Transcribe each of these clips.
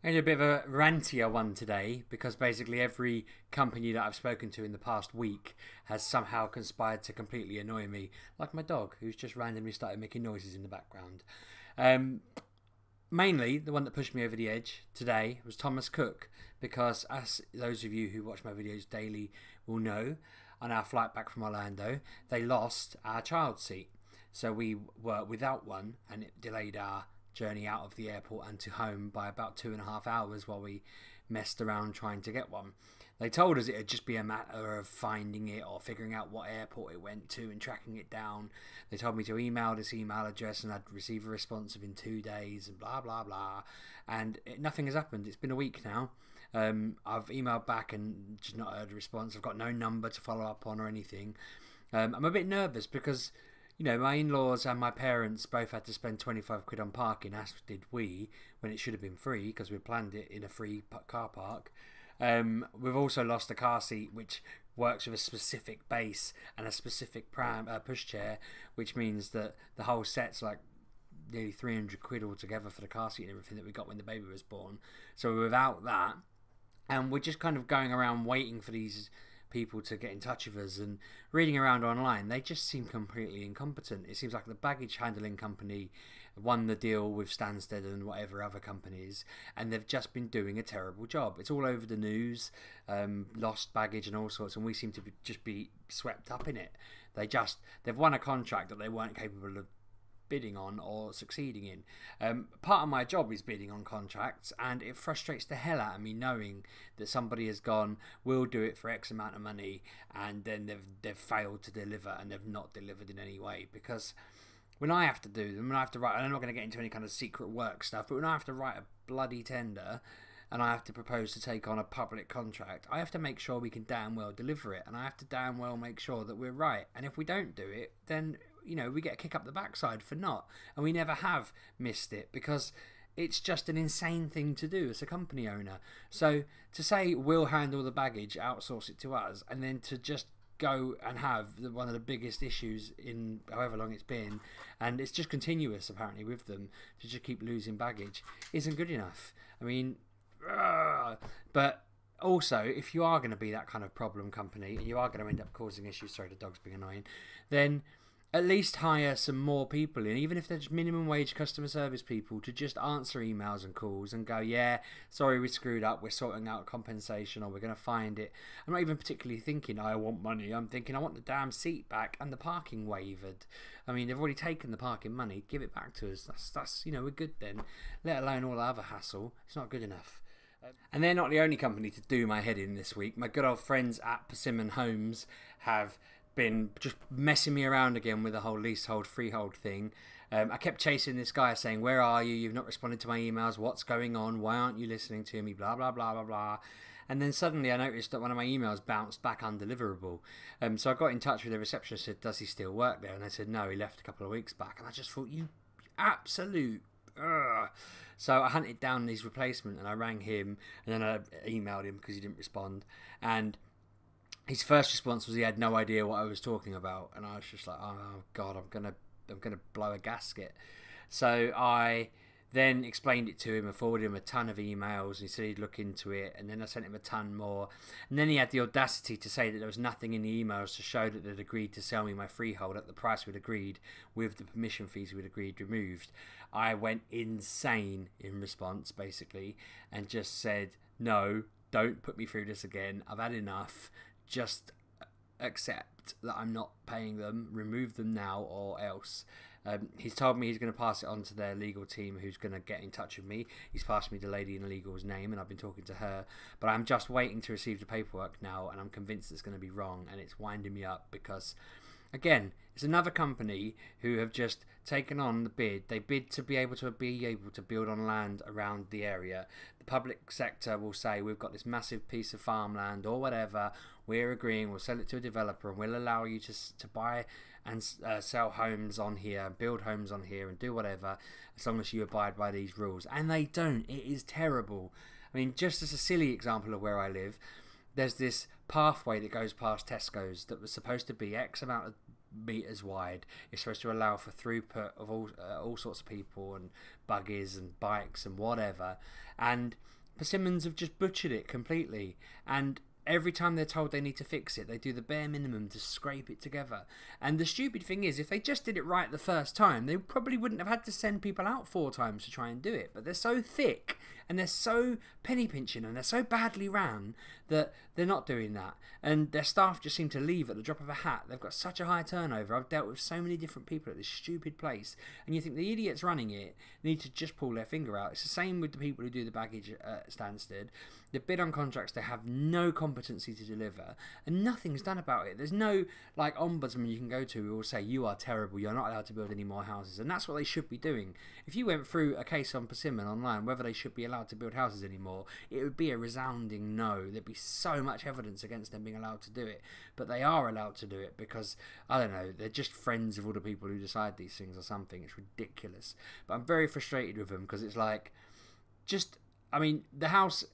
Only a bit of a rantier one today because basically every company that I've spoken to in the past week has somehow conspired to completely annoy me, like my dog who's just randomly started making noises in the background. Um, Mainly, the one that pushed me over the edge today was Thomas Cook because, as those of you who watch my videos daily will know, on our flight back from Orlando, they lost our child seat. So we were without one, and it delayed our journey out of the airport and to home by about 2.5 hours while we messed around trying to get one. They told us it'd just be a matter of finding it or figuring out what airport it went to and tracking it down. They told me to email this email address and I'd receive a response within 2 days and blah blah blah. And nothing has happened. It's been a week now. I've emailed back and just not heard a response. I've got no number to follow up on or anything. I'm a bit nervous because my in-laws and my parents both had to spend 25 quid on parking, as did we, when it should have been free because we planned it in a free car park. We've also lost a car seat which works with a specific base and a specific pushchair, which means that the whole set's like nearly 300 quid altogether for the car seat and everything that we got when the baby was born. So we're without that, and we're just kind of going around waiting for these people to get in touch with us, and reading around online they just seem completely incompetent. It seems like the baggage handling company won the deal with Stansted and whatever other companies, and they've just been doing a terrible job. It's all over the news, lost baggage and all sorts, and we seem to just be swept up in it. They've won a contract that they weren't capable of bidding on or succeeding in. Part of my job is bidding on contracts, and it frustrates the hell out of me knowing that somebody has gone, we'll do it for X amount of money, and then they've failed to deliver, and they've not delivered in any way. Because when I have to do them, when I have to write, and I'm not going to get into any kind of secret work stuff, but when I have to write a bloody tender and I have to propose to take on a public contract, I have to make sure we can damn well deliver it, and I have to damn well make sure that we're right. And if we don't do it, then we get a kick up the backside for not, and we never have missed it because it's just an insane thing to do as a company owner. So to say we'll handle the baggage, outsource it to us, and then to just go and have one of the biggest issues in however long it's been, and it's just continuous apparently with them to just keep losing baggage, isn't good enough. I mean, but also, if you are going to be that kind of problem company and you are going to end up causing issues, sorry, the dog's being annoying, then at least hire some more people in, even if they're just minimum wage customer service people, to just answer emails and calls and go, yeah, sorry we screwed up, we're sorting out compensation, or we're going to find it. I'm not even particularly thinking I want money. I'm thinking I want the damn seat back and the parking waived. I mean, they've already taken the parking money. Give it back to us. That's we're good then. Let alone all the other hassle. It's not good enough. And they're not the only company to do my head in this week. My good old friends at Persimmon Homes have been just messing me around again with the whole leasehold freehold thing. I kept chasing this guy saying, where are you? You've not responded to my emails. What's going on? Why aren't you listening to me? Blah, blah, blah, blah, blah. And then suddenly I noticed that one of my emails bounced back undeliverable. So I got in touch with the receptionist and said, does he still work there? And they said, no, he left a couple of weeks back. And I just thought, you absolute... Ugh. So I hunted down his replacement and I rang him, and then I emailed him because he didn't respond. And his first response was he had no idea what I was talking about, and I was just like, oh god, I'm gonna blow a gasket. So I then explained it to him and forwarded him a ton of emails, and he said he'd look into it, and then I sent him a ton more, and then he had the audacity to say that there was nothing in the emails to show that they'd agreed to sell me my freehold at the price we'd agreed, with the permission fees we'd agreed removed. I went insane in response, basically, and just said, no, don't put me through this again, I've had enough, just accept that I'm not paying them, remove them now or else. He's told me he's going to pass it on to their legal team, who's going to get in touch with me. He's passed me the lady in the legal's name, and I've been talking to her, but I'm just waiting to receive the paperwork now, and I'm convinced it's going to be wrong, and it's winding me up because, again, it's another company who have just taken on the bid. They bid to be able to build on land around the area. The public sector will say, we've got this massive piece of farmland or whatever, we're agreeing, we'll sell it to a developer, and we'll allow you to buy and sell homes on here, build homes on here, and do whatever, as long as you abide by these rules. And they don't. It is terrible. I mean, just as a silly example of where I live, there's this pathway that goes past Tesco's that was supposed to be X amount of meters wide. It's supposed to allow for throughput of all sorts of people and buggies and bikes and whatever. And Persimmons have just butchered it completely. And every time they're told they need to fix it, they do the bare minimum to scrape it together. And the stupid thing is, if they just did it right the first time, they probably wouldn't have had to send people out 4 times to try and do it. But they're so thick and they're so penny pinching and they're so badly ran that they're not doing that. And their staff just seem to leave at the drop of a hat. They've got such a high turnover. I've dealt with so many different people at this stupid place, and you think the idiots running it need to just pull their finger out. It's the same with the people who do the baggage at Stansted. They bid on contracts they have no competency to deliver, and nothing's done about it. There's no like ombudsman you can go to who will say you are terrible, you're not allowed to build any more houses, and that's what they should be doing. If you went through a case on Persimmon online whether they should be allowed to build houses anymore, it would be a resounding no. There'd be so much evidence against them being allowed to do it, but they are allowed to do it because, I don't know, they're just friends of all the people who decide these things or something. It's ridiculous. But I'm very frustrated with them because it's like, just, I mean, the house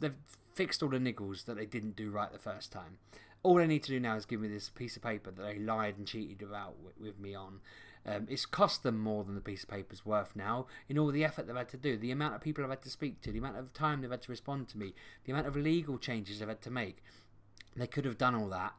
they've fixed all the niggles that they didn't do right the first time. All they need to do now is give me this piece of paper that they lied and cheated about with me on. It's cost them more than the piece of paper's worth now, in all the effort they've had to do, the amount of people I've had to speak to, the amount of time they've had to respond to me, the amount of legal changes they've had to make. They could have done all that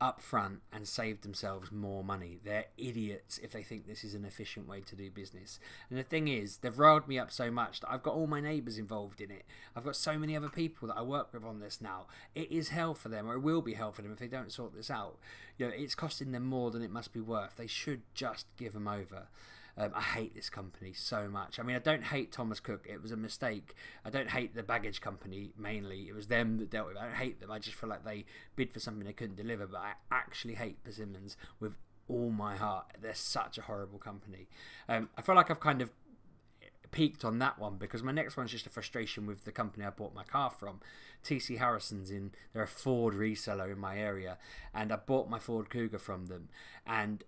up front and saved themselves more money. They're idiots if they think this is an efficient way to do business. And the thing is, they've riled me up so much that I've got all my neighbours involved in it. I've got so many other people that I work with on this now. It is hell for them, or it will be hell for them if they don't sort this out. You know, it's costing them more than it must be worth. They should just give them over. I hate this company so much. I mean, I don't hate Thomas Cook. It was a mistake. I don't hate the baggage company mainly. It was them that dealt with it. I don't hate them. I just feel like they bid for something they couldn't deliver. But I actually hate Persimmons with all my heart. They're such a horrible company. I feel like I've kind of peaked on that one because my next one's just a frustration with the company I bought my car from. TC Harrison's they're a Ford reseller in my area, and I bought my Ford Cougar from them, and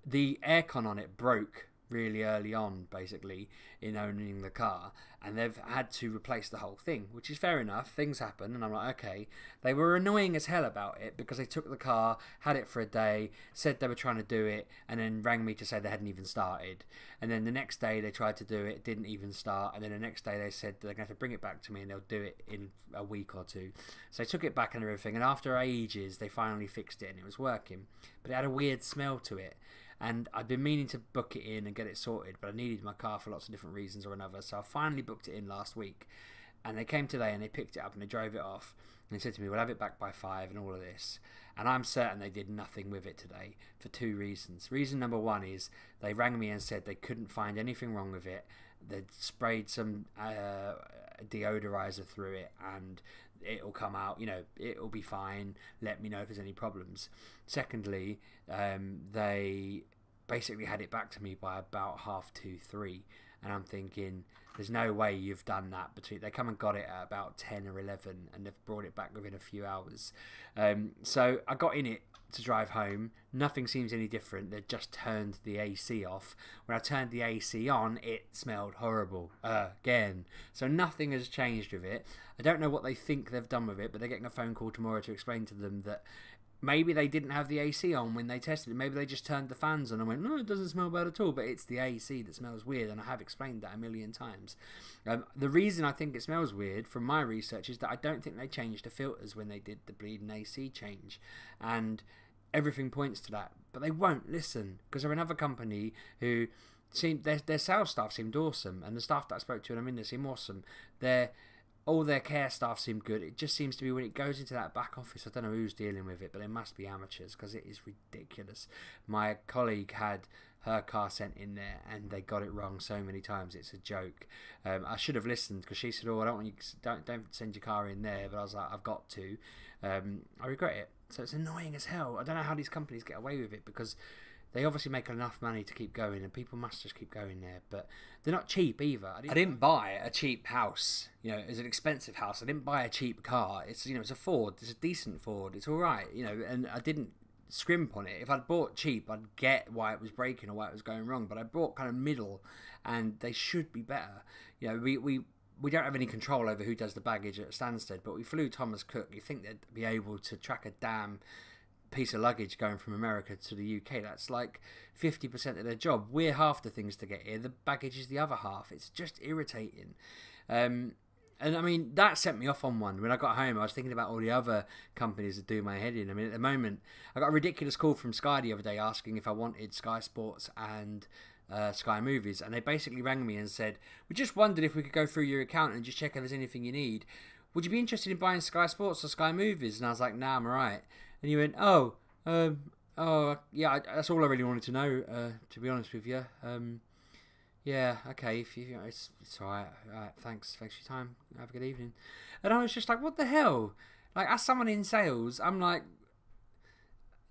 the aircon on it broke really early on, basically, in owning the car, and they've had to replace the whole thing, which is fair enough. Things happen, and I'm like, okay. They were annoying as hell about it because they took the car, had it for a day, said they were trying to do it, and then rang me to say they hadn't even started. And then the next day they tried to do it, didn't even start, and then the next day they said they're going to have to bring it back to me and they'll do it in a week or 2. So I took it back and everything, and after ages they finally fixed it and it was working, but it had a weird smell to it. And I'd been meaning to book it in and get it sorted, but I needed my car for lots of different reasons or another. So I finally booked it in last week. And they came today and they picked it up and they drove it off. And they said to me, we'll have it back by 5 and all of this. And I'm certain they did nothing with it today for 2 reasons. Reason number 1 is they rang me and said they couldn't find anything wrong with it. They'd sprayed some deodorizer through it and it'll come out, you know, it'll be fine. Let me know if there's any problems. Secondly, they basically had it back to me by about 2:30, 3, and I'm thinking there's no way you've done that. They come and got it at about 10 or 11 and they've brought it back within a few hours. So I got in it to drive home. Nothing seems any different. They just turned the AC off. When I turned the AC on, it smelled horrible again. So nothing has changed with it. I don't know what they think they've done with it, but they're getting a phone call tomorrow to explain to them that maybe they didn't have the AC on when they tested it. Maybe they just turned the fans on and went, no, it doesn't smell bad at all. But it's the AC that smells weird, and I have explained that a million times. The reason I think it smells weird from my research is that I don't think they changed the filters when they did the bleeding AC change. And everything points to that. But they won't listen because they're another company who seemed, their sales staff seemed awesome. And the staff that I spoke to, and I'm in there, seem awesome. All their care staff seem good. It just seems to be when it goes into that back office, I don't know who's dealing with it, but they must be amateurs because it is ridiculous. My colleague had her car sent in there and they got it wrong so many times. It's a joke. I should have listened because she said, "Oh, I don't want you. Don't send your car in there." But I was like, "I've got to." I regret it. So it's annoying as hell. I don't know how these companies get away with it because they obviously make enough money to keep going, and people must just keep going there. But they're not cheap either. I didn't buy a cheap house. You know, it's an expensive house. I didn't buy a cheap car. It's, you know, it's a Ford. It's a decent Ford. It's all right. You know, and I didn't scrimp on it. If I'd bought cheap, I'd get why it was breaking or why it was going wrong. But I bought kind of middle, and they should be better. You know, we don't have any control over who does the baggage at Stansted, but we flew Thomas Cook. You think they'd be able to track a damn piece of luggage going from America to the UK. That's like 50% of their job. We're half the things to get here. The baggage is the other half. It's just irritating. And I mean, that sent me off on one. When I got home, I was thinking about all the other companies that do my head in. I mean, at the moment, I got a ridiculous call from Sky the other day asking if I wanted Sky Sports and Sky Movies. And they basically rang me and said, we just wondered if we could go through your account and just check if there's anything you need. Would you be interested in buying Sky Sports or Sky Movies? And I was like, nah, I'm alright. And he went, yeah, that's all I really wanted to know, to be honest with you. Yeah, okay, if you know, it's alright. Thanks for your time. Have a good evening. And I was just like, what the hell? Like, as someone in sales, I'm like,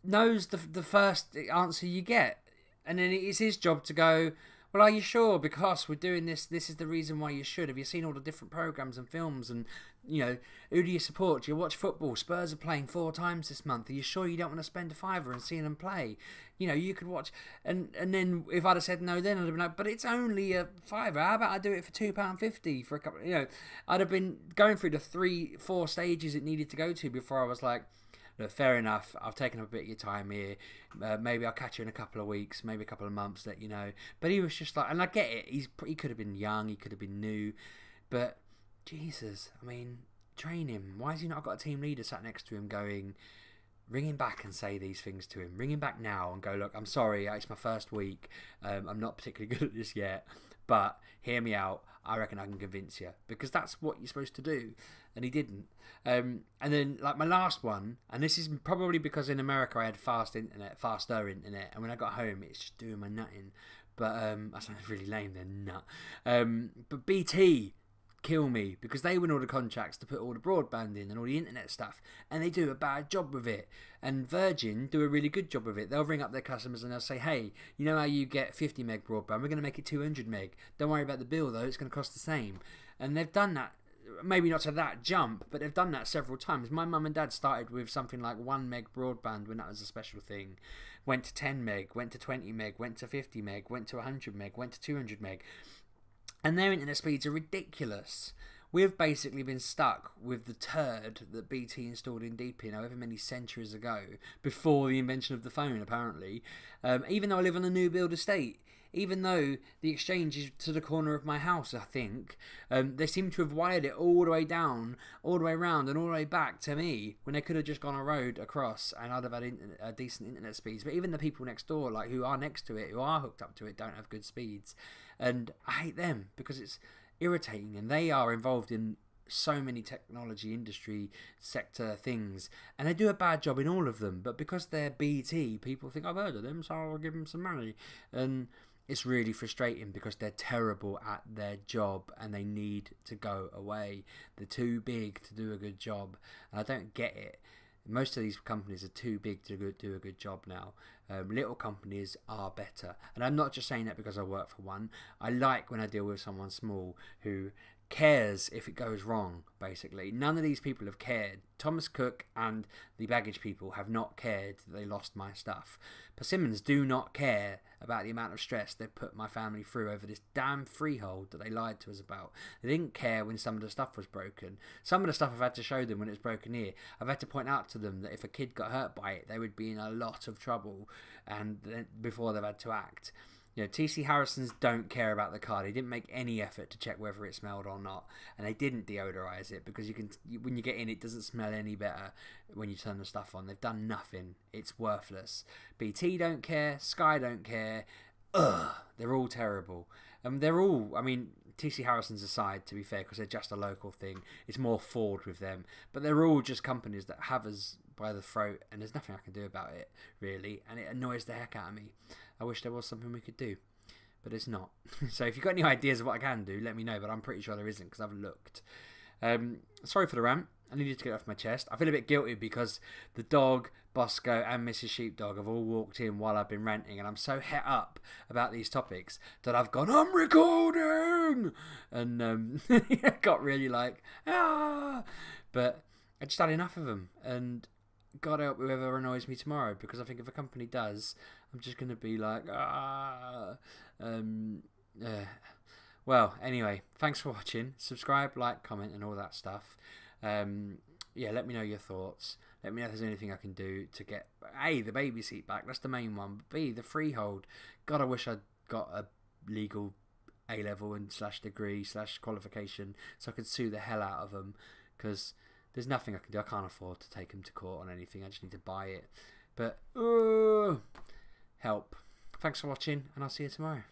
knows the first answer you get. And then it's his job to go, well, are you sure? Because we're doing this. This is the reason why you should. Have you seen all the different programs and films? And, you know, who do you support? Do you watch football? Spurs are playing 4 times this month. Are you sure you don't want to spend a £5 and see them play? You know, you could watch. And then if I'd have said no, then I'd have been like, but it's only a £5. How about I do it for £2.50 for a couple? You know, I'd have been going through the 3-4 stages it needed to go to before I was like, look, fair enough, I've taken up a bit of your time here. Maybe I'll catch you in a couple of weeks, maybe a couple of months, let you know. But he was just like, and I get it, he could have been young, he could have been new, but Jesus, I mean, train him. Why has he not got a team leader sat next to him going, ring him back and say these things to him. Ring him back now and go, look, I'm sorry, it's my first week. I'm not particularly good at this yet, but hear me out. I reckon I can convince you, because that's what you're supposed to do. And he didn't. And then, like, my last one, and this is probably because in America I had faster internet, and when I got home it's just doing my nutting. But that sounds really lame then, nut. But BT kill me, because they win all the contracts to put all the broadband in and all the internet stuff, and they do a bad job with it. And Virgin do a really good job with it. They'll ring up their customers and they'll say, hey, you know how you get 50 meg broadband? We're going to make it 200 meg. Don't worry about the bill though, it's going to cost the same. And they've done that, maybe not to that jump, but they've done that several times. My mum and dad started with something like 1 meg broadband when that was a special thing. Went to 10 meg, went to 20 meg, went to 50 meg, went to 100 meg, went to 200 meg. And their internet speeds are ridiculous. We've basically been stuck with the turd that BT installed in DP however many centuries ago, before the invention of the phone, apparently. Even though I live on a new build estate, even though the exchange is to the corner of my house, I think, they seem to have wired it all the way down, all the way around, and all the way back to me, when they could have just gone a road across and I'd have had decent internet speeds. But even the people next door, like, who are next to it, who are hooked up to it, don't have good speeds. And I hate them, because it's irritating, and they are involved in so many technology industry sector things, and they do a bad job in all of them. But because they're BT, people think, I've heard of them, so I'll give them some money. And it's really frustrating, because they're terrible at their job and they need to go away. They're too big to do a good job, and I don't get it. Most of these companies are too big to do a good job now. Little companies are better. And I'm not just saying that because I work for one. I like when I deal with someone small who cares if it goes wrong, basically. None of these people have cared. Thomas Cook and the baggage people have not cared that they lost my stuff. Persimmons do not care about the amount of stress they put my family through over this damn freehold that they lied to us about. They didn't care when some of the stuff was broken. Some of the stuff I've had to show them when it's broken here. I've had to point out to them that if a kid got hurt by it, they would be in a lot of trouble, and before they've had to act. You know, TC Harrison's don't care about the car. They didn't make any effort to check whether it smelled or not, and they didn't deodorize it, because when you get in, it doesn't smell any better when you turn the stuff on. They've done nothing. It's worthless. BT don't care. Sky don't care. Ugh, they're all terrible. They're all, I mean, TC Harrison's aside, to be fair, because they're just a local thing. It's more Ford with them, but they're all just companies that have us by the throat, and there's nothing I can do about it, really, and it annoys the heck out of me. I wish there was something we could do, but it's not. So if you've got any ideas of what I can do, let me know, but I'm pretty sure there isn't, because I've looked. Sorry for the rant. I needed to get it off my chest. I feel a bit guilty because the dog, Bosco, and Mrs. Sheepdog have all walked in while I've been ranting, and I'm so het up about these topics that I've gone, I'm recording! And got really like, ah! But I just had enough of them, and God help whoever annoys me tomorrow, because I think if a company does, I'm just going to be like, ah. Well, anyway, thanks for watching. Subscribe, like, comment, and all that stuff. Yeah, let me know your thoughts. Let me know if there's anything I can do to get A, the baby seat back. That's the main one. But B, the freehold. God, I wish I'd got a legal A level and slash degree slash qualification so I could sue the hell out of them. Because there's nothing I can do. I can't afford to take them to court on anything. I just need to buy it. But help. Thanks for watching, and I'll see you tomorrow.